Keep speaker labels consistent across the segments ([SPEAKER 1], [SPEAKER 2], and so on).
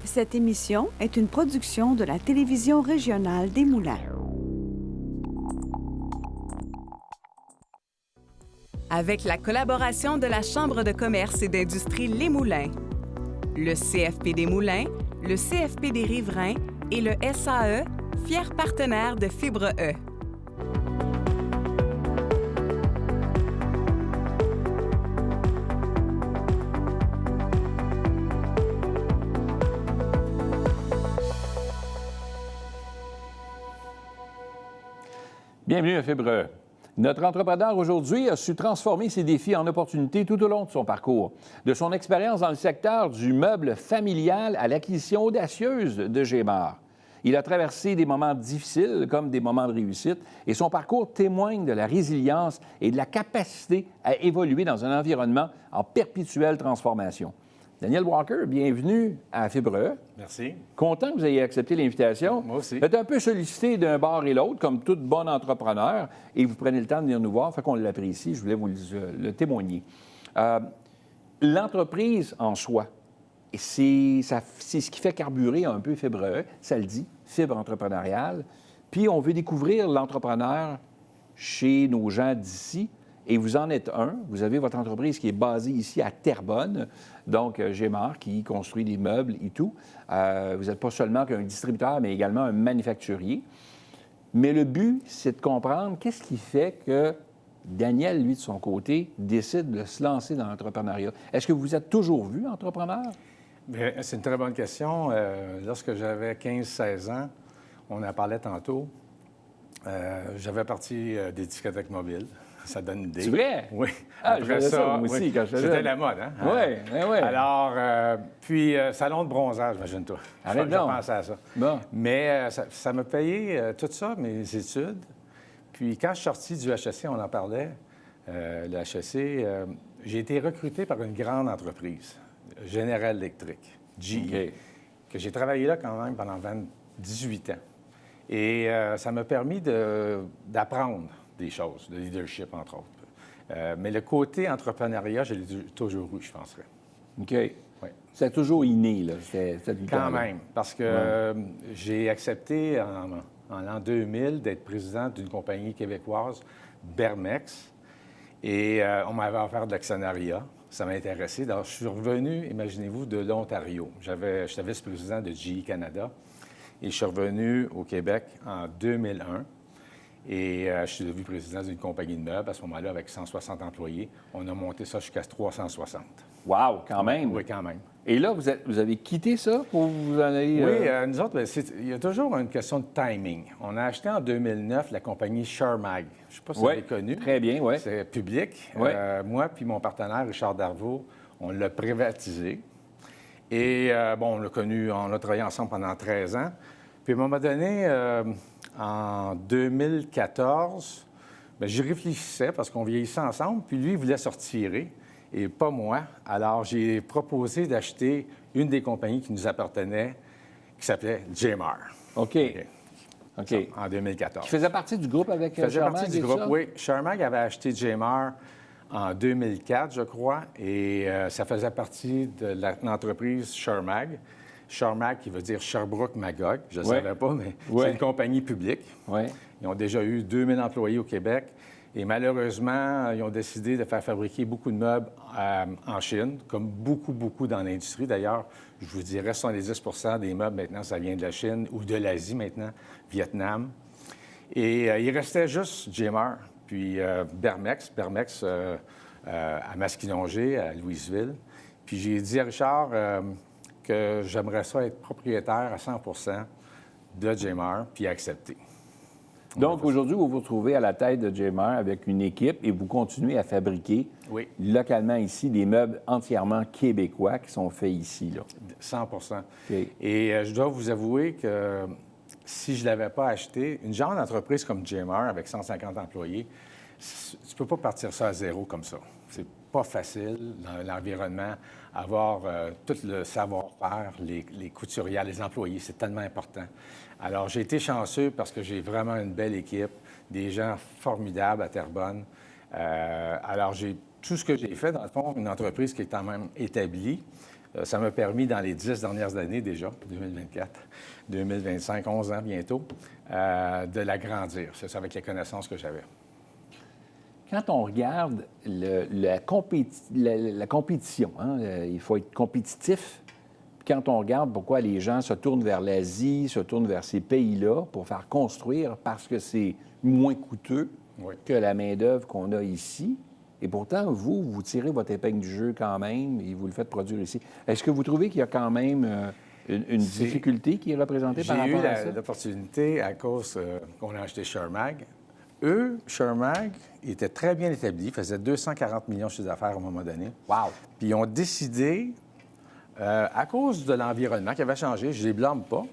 [SPEAKER 1] Cette émission est une production de la télévision régionale des Moulins.
[SPEAKER 2] Avec la collaboration de la Chambre de commerce et d'industrie Les Moulins, le CFP des Moulins, le CFP des Riverains et le SAE, fiers partenaires de Fibre E.
[SPEAKER 3] Bienvenue à Fibre E. Notre entrepreneur aujourd'hui a su transformer ses défis en opportunités tout au long de son parcours. De son expérience dans le secteur du meuble familial à l'acquisition audacieuse de Gémar. Il a traversé des moments difficiles comme des moments de réussite et son parcours témoigne de la résilience et de la capacité à évoluer dans un environnement en perpétuelle transformation. Daniel Walker, bienvenue à Fibre E.
[SPEAKER 4] Merci.
[SPEAKER 3] Content que vous ayez accepté l'invitation.
[SPEAKER 4] Moi aussi.
[SPEAKER 3] Vous êtes un peu sollicité d'un bord et l'autre, comme tout bon entrepreneur, et vous prenez le temps de venir nous voir, fait qu'on l'apprécie, je voulais vous le témoigner. L'entreprise en soi, c'est ce qui fait carburer un peu Fibre E, ça le dit, fibre entrepreneuriale. Puis on veut découvrir l'entrepreneur chez nos gens d'ici. Et vous en êtes un. Vous avez votre entreprise qui est basée ici à Terrebonne, donc Gémar, qui construit des meubles et tout. Vous n'êtes pas seulement qu'un distributeur, mais également un manufacturier. Mais le but, c'est de comprendre qu'est-ce qui fait que Daniel, lui, de son côté, décide de se lancer dans l'entrepreneuriat. Est-ce que vous vous êtes toujours vu entrepreneur?
[SPEAKER 4] Bien, c'est une très bonne question. Lorsque j'avais 15-16 ans, on en parlait tantôt, j'avais parti des discothèques mobiles. Ça donne une idée.
[SPEAKER 3] C'est vrai?
[SPEAKER 4] Oui.
[SPEAKER 3] Ah, je faisais ça, moi aussi,
[SPEAKER 4] oui.
[SPEAKER 3] quand je faisais.
[SPEAKER 4] C'était la mode, hein?
[SPEAKER 3] Oui, oui.
[SPEAKER 4] Alors, puis, salon de bronzage, imagine-toi.
[SPEAKER 3] Arrête
[SPEAKER 4] Je
[SPEAKER 3] donc.
[SPEAKER 4] pensais à ça.
[SPEAKER 3] Bon.
[SPEAKER 4] Mais ça m'a payé tout ça, mes études. Puis, quand je suis sorti du HEC, on en parlait, le HEC, j'ai été recruté par une grande entreprise, General Electric, GE,
[SPEAKER 3] OK.
[SPEAKER 4] que j'ai travaillé là quand même pendant 18 ans. Et ça m'a permis d'apprendre des choses, de leadership, entre autres. Mais le côté entrepreneuriat, je l'ai toujours eu, je penserais.
[SPEAKER 3] OK.
[SPEAKER 4] Oui.
[SPEAKER 3] C'est toujours inné, là, cette
[SPEAKER 4] Quand même, parce que j'ai accepté en l'an 2000 d'être président d'une compagnie québécoise, Bermex, et on m'avait offert de l'actionnariat. Ça m'a intéressé. Donc, je suis revenu, imaginez-vous, de l'Ontario. J'étais vice-président de GE Canada, et je suis revenu au Québec en 2001. Et je suis devenu président d'une compagnie de meubles, à ce moment-là, avec 160 employés. On a monté ça jusqu'à 360.
[SPEAKER 3] Wow, quand même!
[SPEAKER 4] Oui, quand même.
[SPEAKER 3] Et là, vous avez quitté ça pour vous en aller...
[SPEAKER 4] Oui, nous autres, il y a toujours une question de timing. On a acheté en 2009 la compagnie Shermag. Je ne sais pas si vous l'avez connue.
[SPEAKER 3] Très bien, oui.
[SPEAKER 4] C'est public.
[SPEAKER 3] Oui.
[SPEAKER 4] Moi puis mon partenaire, Richard Darvaux, on l'a privatisé. Et on l'a connu, on a travaillé ensemble pendant 13 ans. Puis à un moment donné, en 2014, j'y réfléchissais parce qu'on vieillissait ensemble, puis lui, il voulait se retirer, et pas moi. Alors, j'ai proposé d'acheter une des compagnies qui nous appartenait, qui s'appelait Gémar.
[SPEAKER 3] OK.
[SPEAKER 4] Ça, en 2014.
[SPEAKER 3] Qui faisait partie du groupe avec
[SPEAKER 4] Faisait
[SPEAKER 3] Shermag
[SPEAKER 4] partie
[SPEAKER 3] et
[SPEAKER 4] du
[SPEAKER 3] tout
[SPEAKER 4] groupe,
[SPEAKER 3] ça?
[SPEAKER 4] oui. Shermag avait acheté Gémar en 2004, je crois, et ça faisait partie de l'entreprise Shermag. Shermag, qui veut dire Sherbrooke-Magog. Je ne savais pas, mais c'est une compagnie publique.
[SPEAKER 3] Oui.
[SPEAKER 4] Ils ont déjà eu 2000 employés au Québec. Et malheureusement, ils ont décidé de faire fabriquer beaucoup de meubles en Chine, comme beaucoup dans l'industrie. D'ailleurs, je vous dirais 70 des meubles maintenant, ça vient de la Chine ou de l'Asie maintenant, Vietnam. Et il restait juste Gémar, puis Bermex à Masquinongé, à Louisville. Puis j'ai dit à Richard que j'aimerais ça être propriétaire à 100 de Gémar, puis accepter.
[SPEAKER 3] Donc, aujourd'hui, vous vous retrouvez à la tête de Gémar avec une équipe et vous continuez à fabriquer localement ici des meubles entièrement québécois qui sont faits ici, là.
[SPEAKER 4] 100
[SPEAKER 3] OK.
[SPEAKER 4] Et je dois vous avouer que si je ne l'avais pas acheté, une genre d'entreprise comme Gémar, avec 150 employés, tu ne peux pas partir ça à zéro comme ça. C'est pas facile dans l'environnement, avoir tout le savoir-faire, les couturières, les employés, c'est tellement important. Alors, j'ai été chanceux parce que j'ai vraiment une belle équipe, des gens formidables à Terrebonne. Alors, tout ce que j'ai fait, dans le fond, une entreprise qui est quand même établie, Ça m'a permis, dans les 10 dernières années déjà, 2024, 2025, 11 ans bientôt, de l'agrandir. C'est ça, avec les connaissances que j'avais.
[SPEAKER 3] Quand on regarde la compétition, hein, il faut être compétitif. Puis quand on regarde pourquoi les gens se tournent vers l'Asie, se tournent vers ces pays-là pour faire construire, parce que c'est moins coûteux que la main-d'œuvre qu'on a ici. Et pourtant, vous tirez votre épingle du jeu quand même et vous le faites produire ici. Est-ce que vous trouvez qu'il y a quand même une difficulté qui est représentée par rapport à ça?
[SPEAKER 4] J'ai eu l'opportunité à cause qu'on a acheté Shermag. Eux, Shermag, ils étaient très bien établis, ils faisaient 240 millions de chiffre d'affaires à un moment donné.
[SPEAKER 3] Wow!
[SPEAKER 4] Puis ils ont décidé, à cause de l'environnement qui avait changé, je ne les blâme pas,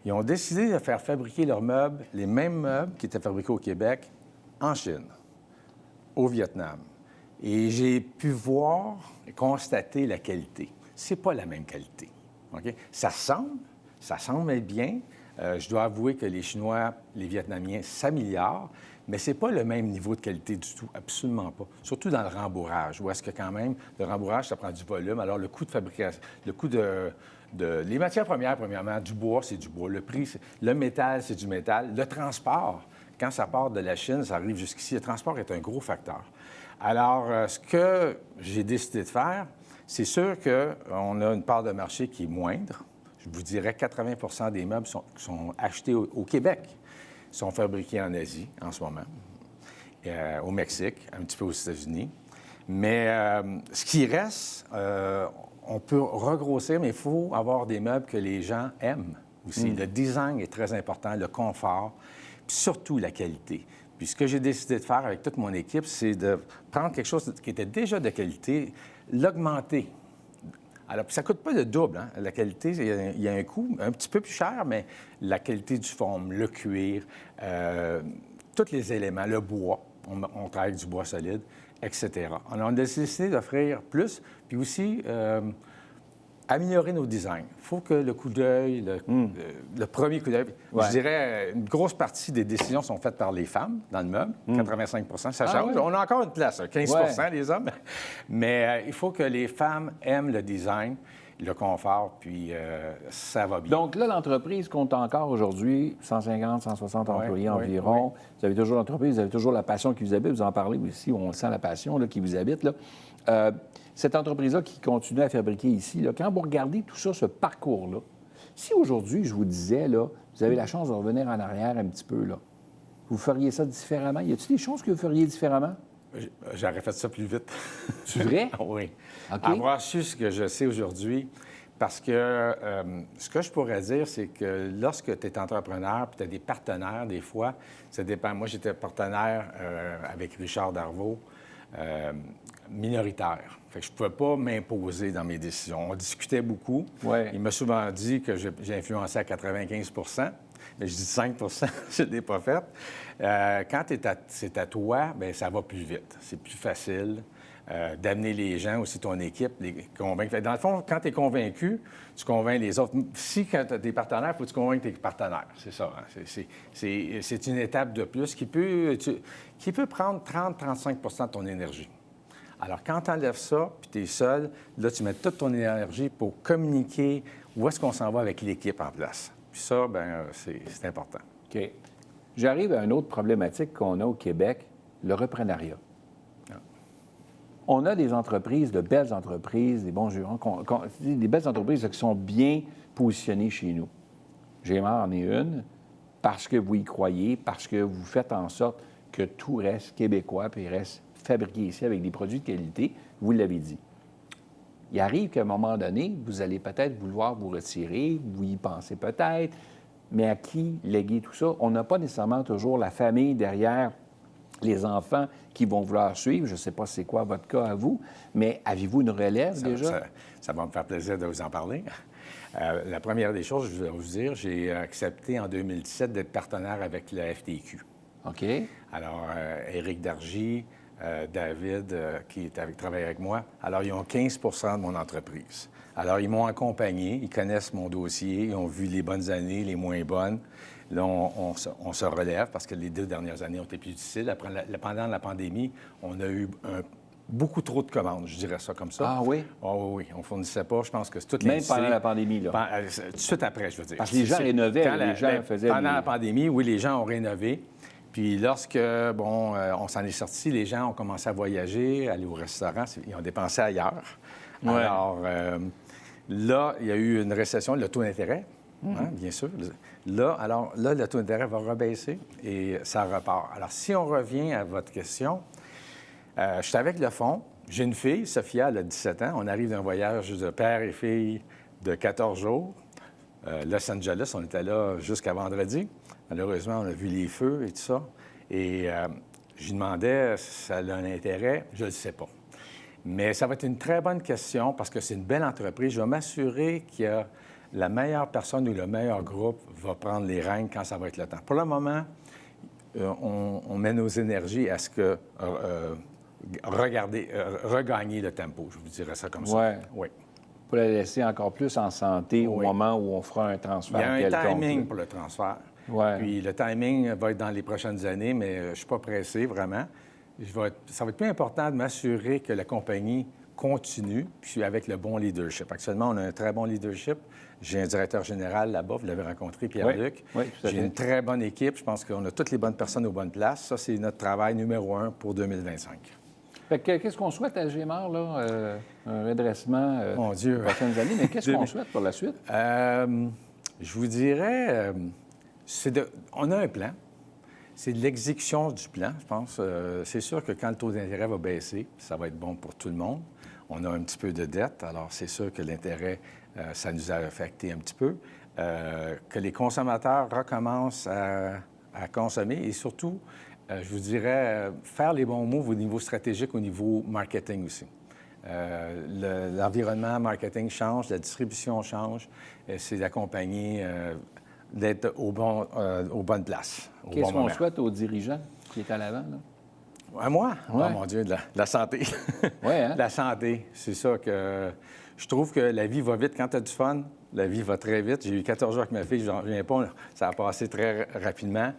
[SPEAKER 4] ils ont décidé de faire fabriquer leurs meubles, les mêmes meubles qui étaient fabriqués au Québec, en Chine, au Vietnam. Et j'ai pu voir et constater la qualité. C'est pas la même qualité. OK? Ça semble être bien. Je dois avouer que les Chinois, les Vietnamiens s'améliorent, mais c'est pas le même niveau de qualité du tout, absolument pas. Surtout dans le rembourrage, où est-ce que quand même, le rembourrage, ça prend du volume. Alors, le coût de fabrication, le coût les matières premières, premièrement, du bois, c'est du bois. Le métal, c'est du métal. Le transport, quand ça part de la Chine, ça arrive jusqu'ici. Le transport est un gros facteur. Alors, ce que j'ai décidé de faire, c'est sûr qu'on a une part de marché qui est moindre. Je vous dirais 80 des meubles sont achetés au Québec, sont fabriqués en Asie en ce moment, au Mexique, un petit peu aux États-Unis. Mais ce qui reste, on peut regrossir, mais il faut avoir des meubles que les gens aiment aussi. Le design est très important, le confort, puis surtout la qualité. Puis ce que j'ai décidé de faire avec toute mon équipe, c'est de prendre quelque chose qui était déjà de qualité, l'augmenter. Alors, ça ne coûte pas le double. Hein? La qualité, il y a un coût un petit peu plus cher, mais la qualité du forme, le cuir, tous les éléments, le bois, on travaille avec du bois solide, etc. Alors, on a décidé d'offrir plus, puis aussi améliorer nos designs. Il faut que le coup d'œil, le premier coup d'œil, je dirais, une grosse partie des décisions sont faites par les femmes dans le meuble, 85 ça change. On a encore une place, 15 les hommes, mais il faut que les femmes aiment le design, le confort, puis ça va bien.
[SPEAKER 3] Donc là, l'entreprise compte encore aujourd'hui 150, 160 employés environ. Oui. Vous avez toujours l'entreprise, vous avez toujours la passion qui vous habite. Vous en parlez aussi, on sent la passion là, qui vous habite. Là. Cette entreprise-là qui continue à fabriquer ici, là, quand vous regardez tout ça, ce parcours-là, si aujourd'hui, je vous disais, là, vous avez la chance de revenir en arrière un petit peu, là, vous feriez ça différemment? Y a-t-il des choses que vous feriez différemment?
[SPEAKER 4] J'aurais fait ça plus vite.
[SPEAKER 3] C'est vrai?
[SPEAKER 4] Oui.
[SPEAKER 3] Okay.
[SPEAKER 4] Avoir su ce que je sais aujourd'hui, parce que ce que je pourrais dire, c'est que lorsque tu es entrepreneur puis tu as des partenaires, des fois, ça dépend. Moi, j'étais partenaire avec Richard Darvaux, minoritaire. Fait que je ne pouvais pas m'imposer dans mes décisions. On discutait beaucoup.
[SPEAKER 3] Ouais.
[SPEAKER 4] Il m'a souvent dit que j'ai influencé à 95 mais je dis 5 je ne l'ai pas fait. Quand c'est à toi, bien, ça va plus vite. C'est plus facile d'amener les gens, aussi ton équipe, les convaincre. Dans le fond, quand tu es convaincu, tu convaincs les autres. Si, quand tu as des partenaires, il faut que tu convainques tes partenaires. C'est ça. Hein? C'est une étape de plus qui peut prendre 30-35 de ton énergie. Alors, quand tu enlèves ça, puis tu es seul, là, tu mets toute ton énergie pour communiquer où est-ce qu'on s'en va avec l'équipe en place. Puis ça, bien, c'est important.
[SPEAKER 3] OK. J'arrive à une autre problématique qu'on a au Québec, le reprenariat. Ah. On a des entreprises, de belles entreprises, des bons jurons, des belles entreprises qui sont bien positionnées chez nous. GMA en est une, parce que vous y croyez, parce que vous faites en sorte que tout reste québécois, puis reste fabriqué ici avec des produits de qualité, vous l'avez dit. Il arrive qu'à un moment donné, vous allez peut-être vouloir vous retirer, vous y pensez peut-être, mais à qui léguer tout ça? On n'a pas nécessairement toujours la famille derrière, les enfants qui vont vouloir suivre. Je ne sais pas c'est quoi votre cas à vous, mais avez-vous une relève déjà?
[SPEAKER 4] Ça va me faire plaisir de vous en parler. La première des choses, je vais vous dire, j'ai accepté en 2017 d'être partenaire avec la FTQ.
[SPEAKER 3] OK.
[SPEAKER 4] Alors, Éric Dargy, David, qui travaille avec moi. Alors, ils ont 15 de mon entreprise. Alors, ils m'ont accompagné, ils connaissent mon dossier, ils ont vu les bonnes années, les moins bonnes. Là, on se relève parce que les 2 dernières années ont été plus difficiles. Pendant la pandémie, on a eu beaucoup trop de commandes, je dirais ça comme ça.
[SPEAKER 3] Ah oui?
[SPEAKER 4] Oh, oui, on ne fournissait pas. Je pense que c'est toute
[SPEAKER 3] Même
[SPEAKER 4] l'industrie.
[SPEAKER 3] pendant la pandémie, là.
[SPEAKER 4] Tout de suite après, je veux dire.
[SPEAKER 3] Parce que les gens rénovaient,
[SPEAKER 4] Quand
[SPEAKER 3] les gens faisaient
[SPEAKER 4] pendant
[SPEAKER 3] des-
[SPEAKER 4] la pandémie, oui, les gens ont rénové. Puis lorsque, on s'en est sorti, les gens ont commencé à voyager, aller au restaurant. Ils ont dépensé ailleurs.
[SPEAKER 3] Ouais.
[SPEAKER 4] Alors, là, il y a eu une récession, le taux d'intérêt, hein, bien sûr. Là, le taux d'intérêt va rebaisser et ça repart. Alors, si on revient à votre question, je suis avec le fonds. J'ai une fille, Sophia, elle a 17 ans. On arrive d'un voyage de père et fille de 14 jours. Los Angeles, on était là jusqu'à vendredi. Malheureusement, on a vu les feux et tout ça. Et je lui demandais si ça a un intérêt. Je ne le sais pas. Mais ça va être une très bonne question parce que c'est une belle entreprise. Je vais m'assurer qu'il y a la meilleure personne ou le meilleur groupe va prendre les rênes quand ça va être le temps. Pour le moment, on met nos énergies à ce que regagner le tempo, je vous dirais ça comme ça.
[SPEAKER 3] Ouais.
[SPEAKER 4] Oui.
[SPEAKER 3] Pour la laisser encore plus en santé au
[SPEAKER 4] Oui.
[SPEAKER 3] moment où on fera un transfert
[SPEAKER 4] Il y a un
[SPEAKER 3] quelconque,
[SPEAKER 4] timing
[SPEAKER 3] là.
[SPEAKER 4] pour le transfert.
[SPEAKER 3] Ouais.
[SPEAKER 4] Puis le timing va être dans les prochaines années, mais je ne suis pas pressé, vraiment. Ça va être plus important de m'assurer que la compagnie continue, puis avec le bon leadership. Actuellement, on a un très bon leadership. J'ai un directeur général là-bas, vous l'avez rencontré, Pierre-Luc.
[SPEAKER 3] Oui, tout à fait.
[SPEAKER 4] J'ai une très bonne équipe. Je pense qu'on a toutes les bonnes personnes aux bonnes places. Ça, c'est notre travail numéro 1 pour 2025.
[SPEAKER 3] Fait que, qu'est-ce qu'on souhaite à Gémar, là? Un redressement
[SPEAKER 4] Mon Dieu.
[SPEAKER 3] les prochaines années, mais qu'est-ce qu'on souhaite pour la suite?
[SPEAKER 4] Je vous dirais, on a un plan. C'est de l'exécution du plan, je pense. C'est sûr que quand le taux d'intérêt va baisser, ça va être bon pour tout le monde. On a un petit peu de dette, alors c'est sûr que l'intérêt, ça nous a affecté un petit peu. Que les consommateurs recommencent à consommer et surtout, je vous dirais, faire les bons moves au niveau stratégique, au niveau marketing aussi. L'environnement marketing change, la distribution change. C'est d'accompagner, d'être aux bonnes places.
[SPEAKER 3] Qu'est-ce qu'on souhaite aux dirigeants qui est à l'avant, là?
[SPEAKER 4] À moi?
[SPEAKER 3] Ouais.
[SPEAKER 4] Oh mon Dieu, de la santé.
[SPEAKER 3] Oui, hein?
[SPEAKER 4] La santé, c'est ça que... Je trouve que la vie va vite quand tu as du fun. La vie va très vite. J'ai eu 14 jours avec ma fille, j'en reviens pas. Ça a passé très rapidement.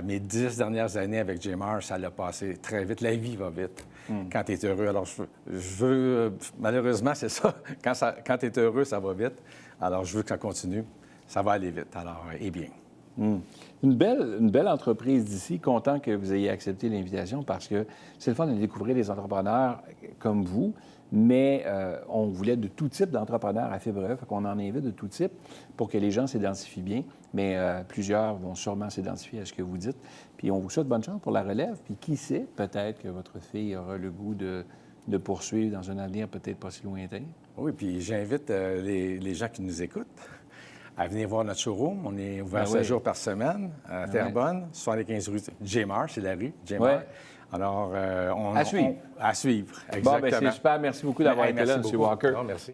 [SPEAKER 4] Mes 10 dernières années avec Gémar, ça l'a passé très vite. La vie va vite quand tu es heureux. Alors, je veux... Malheureusement, c'est ça. Quand tu es heureux, ça va vite. Alors, je veux que ça continue. Ça va aller vite. Alors, et bien.
[SPEAKER 3] Une belle entreprise d'ici, content que vous ayez accepté l'invitation parce que c'est le fun de découvrir des entrepreneurs comme vous, mais on voulait de tout type d'entrepreneurs à Fibre, fait qu'on en invite de tout type pour que les gens s'identifient bien, mais plusieurs vont sûrement s'identifier à ce que vous dites. Puis on vous souhaite bonne chance pour la relève, puis qui sait, peut-être que votre fille aura le goût de poursuivre dans un avenir peut-être pas si lointain.
[SPEAKER 4] Oui, puis j'invite les gens qui nous écoutent à venir voir notre showroom. On est ouvert 7 jours par semaine à Terrebonne, 75 rue Gémar, c'est la rue Gémar.
[SPEAKER 3] Ouais.
[SPEAKER 4] Alors,
[SPEAKER 3] À suivre.
[SPEAKER 4] À suivre,
[SPEAKER 3] Bon,
[SPEAKER 4] exactement.
[SPEAKER 3] bien, c'est super. Merci beaucoup d'avoir été là, M.
[SPEAKER 4] beaucoup.
[SPEAKER 3] Walker.
[SPEAKER 4] Non, merci.